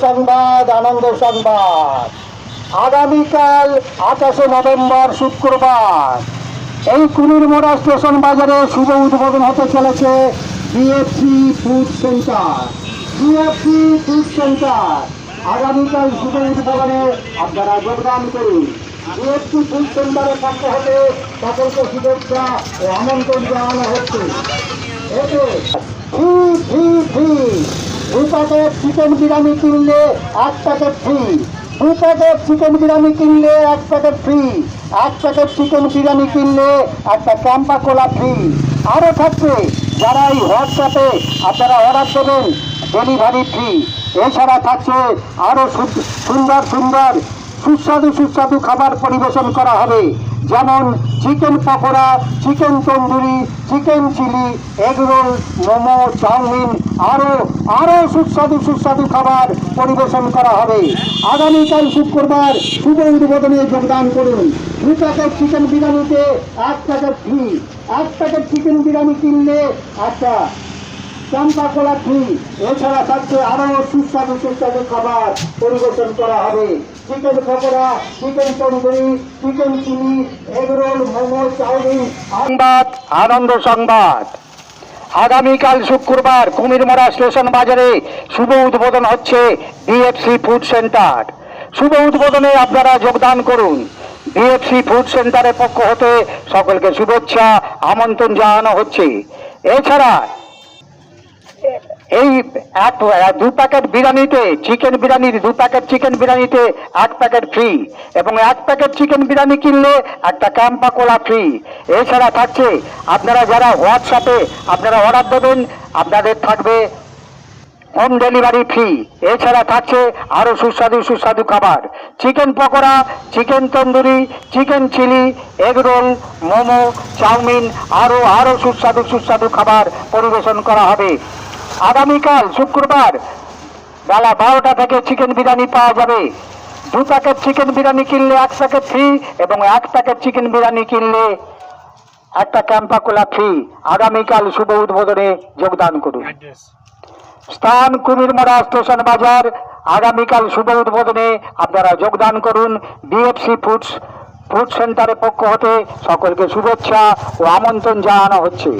সংবাদ আনন্দ সংবাদ। আগামীকাল 28শে নভেম্বর শুক্রবার এই কুমিরমোড়া স্টেশন বাজারে শুভ উদ্বোধন হতে চলেছে BFC food centre. BFC food centre আগামীকাল শুভ উদ্বোধনে আপনারা যোগদান করুন। বিএফসি ফুড সেন্টারের পক্ষ হতে সকলকে শুভেচ্ছা ও আমন্ত্রণ জানানো হচ্ছে। এতে ফ্রি 2 প্যাকেট চিকেন বিরিয়ানি কিনলে 1 packet free, 2 packet chicken biryani কিনলে 1 packet free, 1 packet chicken biryani কিনলে একটা ক্যাম্পা কোলা ফ্রি। আরও থাকছে যারা এই হোয়াটসঅ্যাপে আপনারা অর্ডার দেবেন ডেলিভারি ফ্রি। এছাড়া থাকছে আরও সুন্দর সুন্দর সুস্বাদু খাবার পরিবেশন করা হবে, যেমন chicken pakora, chicken tandoori, chicken chilli, egg roll, momo, chowmein, আরও সুস্বাদু খাবার পরিবেশন করা হবে। আগামীকাল শুক্রবার শুভ উদ্বোধনে যোগদান করুন। 2 প্যাকেট চিকেন বিরিয়ানিতে 1 packet free, 1 packet chicken biryani কিনলে একটা চাম্পা কোলা ফ্রি। এছাড়া থাকছে আরো সুস্বাদু খাবার পরিবেশন করা হবে, chicken pakora, chicken tandoori, chicken chilli, egg roll, momo, chowmein. সংবাদ আনন্দ সংবাদ। আগামীকাল শুক্রবার কুমিরমোড়া স্টেশন বাজারে শুভ উদ্বোধন হচ্ছে বিএফসি ফুড সেন্টার। শুভ উদ্বোধনে আপনারা যোগদান করুন। বিএফসি ফুড সেন্টারের পক্ষ হতে সকলকে শুভেচ্ছা আমন্ত্রণ জানানো হচ্ছে। এছাড়া এই 2 প্যাকেট বিরিয়ানিতে চিকেন বিরিয়ানির 2 প্যাকেট চিকেন বিরিয়ানিতে 1 প্যাকেট ফ্রি এবং 1 প্যাকেট চিকেন বিরিয়ানি কিনলে একটা ক্যাম্পা কোলা ফ্রি। এছাড়া থাকছে আপনারা যারা হোয়াটসঅ্যাপে আপনারা অর্ডার দেবেন আপনাদের থাকবে হোম ডেলিভারি ফ্রি। এছাড়া থাকছে আরও সুস্বাদু খাবার, chicken pakora, chicken tandoori, chicken chilli, egg roll, momo, chowmein, আরও সুস্বাদু খাবার পরিবেশন করা হবে। আগামীকাল শুক্রবার বেলা 12টা থেকে চিকেন বিরিয়ানি পাওয়া যাবে। 2 প্যাকেট চিকেন বিরিয়ানি কিনলে 1 প্যাকেট ফ্রি এবং 1 প্যাকেট চিকেন বিরিয়ানি কিনলে একটা ক্যাম্পা কোলা ফ্রি। আগামীকাল শুভ উদ্বোধনে যোগদান করুন। স্থান কুমিরমোড়া স্টেশন বাজার। আগামীকাল শুভ উদ্বোধনে আপনারা যোগদান করুন। বিএফসি ফুড সেন্টারের পক্ষ হতে সকলকে শুভেচ্ছা ও আমন্ত্রণ জানানো হচ্ছে।